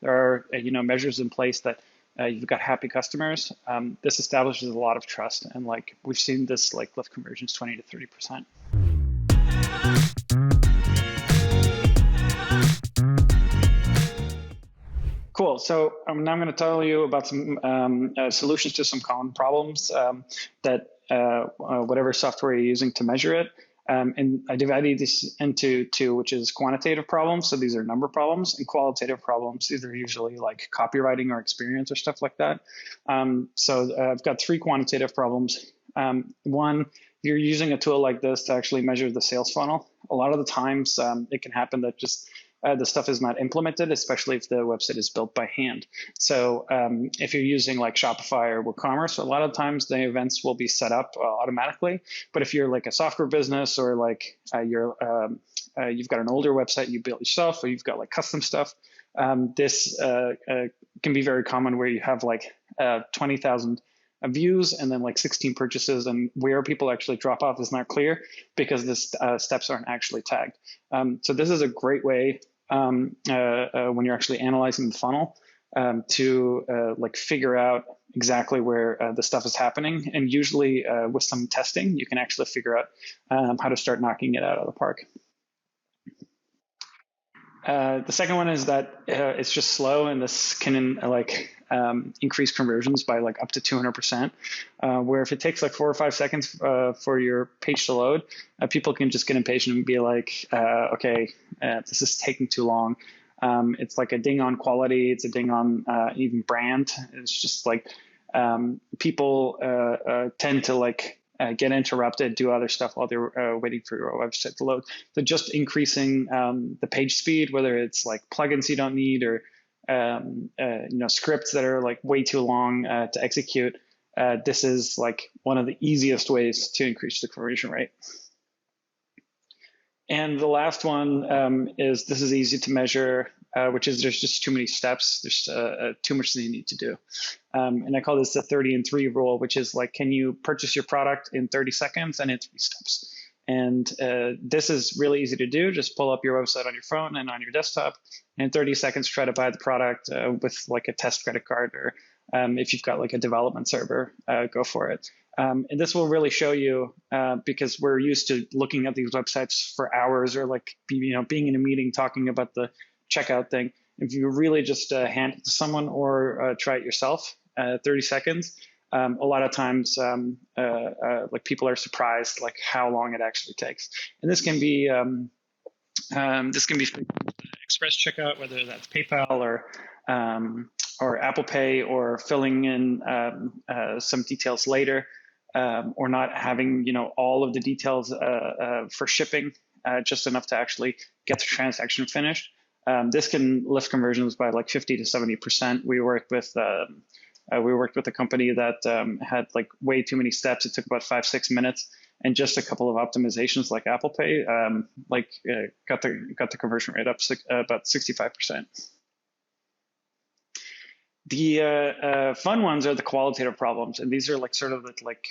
there are measures in place that you've got happy customers, this establishes a lot of trust. And like we've seen this like lift conversions 20 to 30%. Cool. So now I'm going to tell you about some solutions to some common problems that whatever software you're using to measure it. And I divided this into two, which is quantitative problems. So these are number problems, and qualitative problems. These are usually like copywriting or experience or stuff like that. So I've got three quantitative problems. One, you're using a tool like this to actually measure the sales funnel. A lot of the times it can happen that just the stuff is not implemented, especially if the website is built by hand. So if you're using like Shopify or WooCommerce, a lot of times the events will be set up automatically. But if you're like a software business or like you've got an older website you built yourself, or you've got like custom stuff, this can be very common where you have like 20,000 views and then like 16 purchases, and where people actually drop off is not clear because the steps aren't actually tagged. So this is a great way when you're actually analyzing the funnel to like figure out exactly where the stuff is happening. And usually with some testing, you can actually figure out how to start knocking it out of the park. The second one is that it's just slow, and this can increase conversions by like up to 200%. Where if it takes like 4 or 5 seconds for your page to load, people can just get impatient and be like, okay, this is taking too long. It's like a ding on quality. It's a ding on even brand. It's just like people tend to like get interrupted, do other stuff while they're waiting for your website to load. So just increasing the page speed, whether it's like plugins you don't need or scripts that are like way too long to execute. This is like one of the easiest ways to increase the conversion rate. And the last one is this is easy to measure, which is there's just too many steps. There's too much that you need to do. And I call this the 30 and 3 rule, which is like, can you purchase your product in 30 seconds and in 3 steps? And this is really easy to do. Just pull up your website on your phone and on your desktop, and in 30 seconds, try to buy the product with like a test credit card, or if you've got like a development server, go for it. And this will really show you, because we're used to looking at these websites for hours, or like being in a meeting talking about the checkout thing. If you really just hand it to someone or try it yourself, 30 seconds, a lot of times like people are surprised like how long it actually takes. And this can be express checkout, whether that's PayPal or Apple Pay, or filling in some details later, or not having all of the details for shipping, just enough to actually get the transaction finished. This can lift conversions by like 50 to 70%. We worked with a company that had like way too many steps. It took about 5-6 minutes, and just a couple of optimizations like Apple Pay got the conversion rate up about 65%. The fun ones are the qualitative problems, and these are like sort of like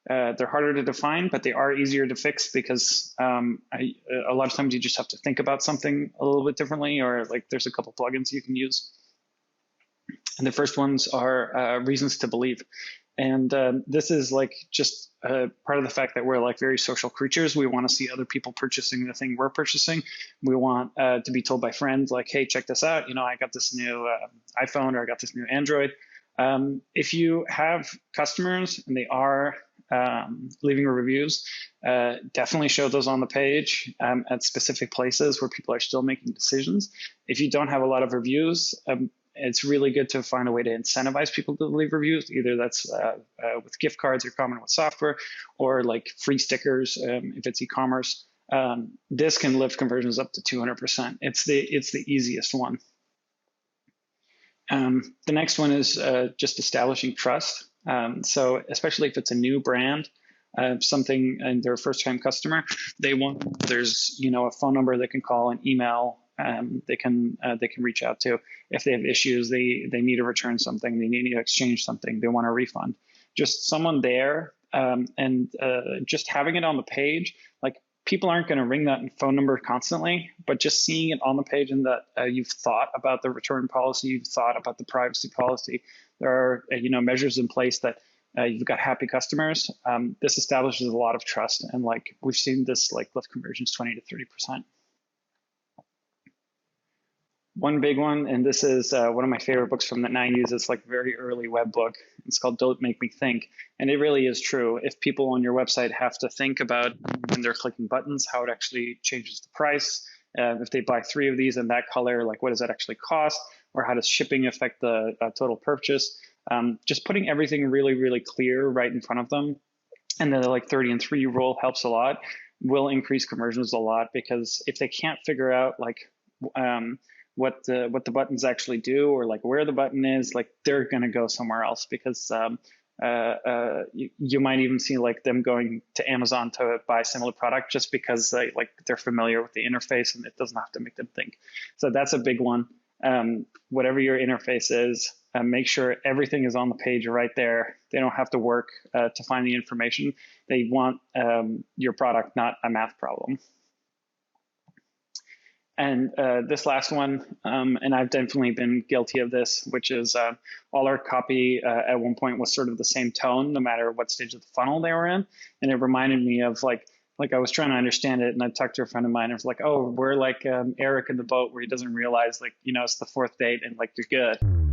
they're harder to define, but they are easier to fix because a lot of times you just have to think about something a little bit differently, or like there's a couple plugins you can use. And the first ones are reasons to believe. And this is like just part of the fact that we're like very social creatures. We want to see other people purchasing the thing we're purchasing. We want to be told by friends like, hey, check this out. I got this new iPhone, or I got this new Android. If you have customers and they are leaving reviews, definitely show those on the page at specific places where people are still making decisions. If you don't have a lot of reviews, it's really good to find a way to incentivize people to leave reviews. Either that's with gift cards or common with software, or like free stickers if it's e-commerce. This can lift conversions up to 200%. It's the easiest one. The next one is just establishing trust. So especially if it's a new brand, something and they're a first-time customer, there's a phone number they can call, an email. They can reach out to if they have issues, they need to return something, they need to exchange something, they want a refund. Just someone there, and just having it on the page, like people aren't going to ring that phone number constantly, but just seeing it on the page and that you've thought about the return policy, you've thought about the privacy policy, there are measures in place that you've got happy customers. This establishes a lot of trust, and like we've seen this like lift conversions 20 to 30%. One big one, and this is one of my favorite books from the 90s. It's like a very early web book. It's called Don't Make Me Think. And it really is true. If people on your website have to think about when they're clicking buttons, how it actually changes the price. If they buy 3 of these in that color, like what does that actually cost? Or how does shipping affect the total purchase? Just putting everything really, really clear right in front of them. And the like 30 and 3 rule helps a lot, will increase conversions a lot, because if they can't figure out like what the buttons actually do, or like where the button is, like they're going to go somewhere else, because you might even see like them going to Amazon to buy a similar product just because they're familiar with the interface and it doesn't have to make them think. So that's a big one. Whatever your interface is, make sure everything is on the page right there. They don't have to work to find the information. They want your product, not a math problem. And this last one, and I've definitely been guilty of this, which is all our copy at one point was sort of the same tone, no matter what stage of the funnel they were in. And it reminded me of like I was trying to understand it, and I talked to a friend of mine. I was like, oh, we're like Eric in the boat where he doesn't realize it's the 4th date and like you're good.